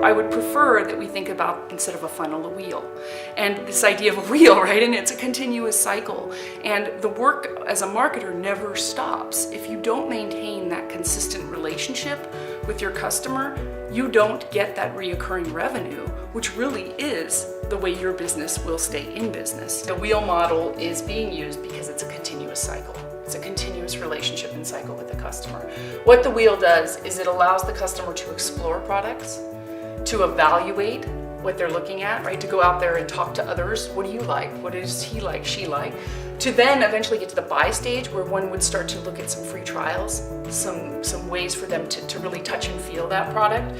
I would prefer that we think about, instead of a funnel, a wheel. And this idea of a wheel, right? And it's a continuous cycle. And the work as a marketer never stops. If you don't maintain that consistent relationship with your customer, you don't get that reoccurring revenue, which really is the way your business will stay in business. The wheel model is being used because it's a continuous cycle. It's a continuous relationship and cycle with the customer. What the wheel does is it allows the customer to explore products, to evaluate what they're looking at, right? To go out there and talk to others. What do you like? What does he like, she like? To then eventually get to the buy stage, where one would start to look at some free trials, some ways for them to really touch and feel that product.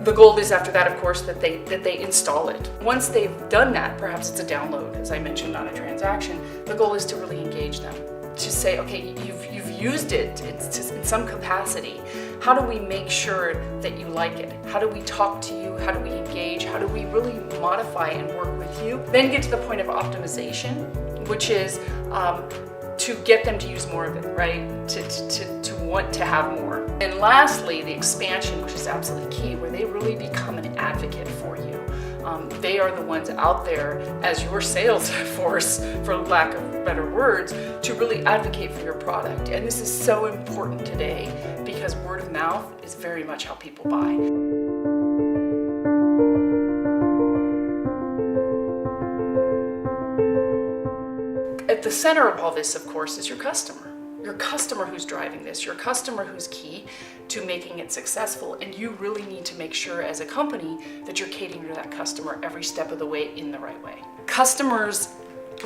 The goal is, after that, of course, that they install it. Once they've done that, perhaps it's a download, as I mentioned, on a transaction, the goal is to really engage them. To say, okay, you've used it in some capacity. How do we make sure that you like it? How do we talk to you? How do we engage? How do we really modify and work with you? Then get to the point of optimization, which is to get them to use more of it, right? To want to have more. And lastly, the expansion, which is absolutely key, where they really become an advocate for you. They are the ones out there as your sales force, for lack of better words, to really advocate for your product. And this is so important today because word of mouth is very much how people buy. At the center of all this, of course, is your customer. Your customer who's driving this, your customer who's key to making it successful. And you really need to make sure as a company that you're catering to that customer every step of the way in the right way. Customers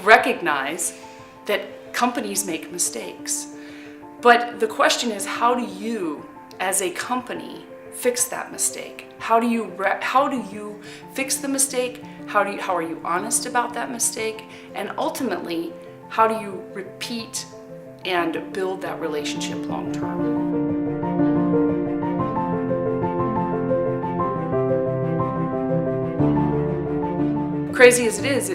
recognize that companies make mistakes. But the question is, how do you, as a company, fix that mistake? How do you fix the mistake? How are you honest about that mistake? And ultimately, how do you repeat and build that relationship long term? Crazy as it is,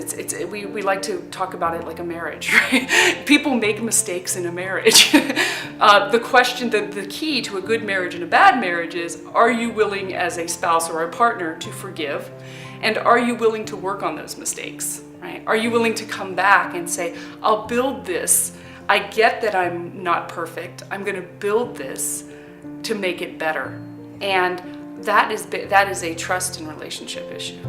we like to talk about it like a marriage, right? People make mistakes in a marriage. The key to a good marriage and a bad marriage is, are you willing as a spouse or a partner to forgive? And are you willing to work on those mistakes, right? Are you willing to come back and say, I'll build this. I get that I'm not perfect. I'm going to build this to make it better. And that is a trust and relationship issue.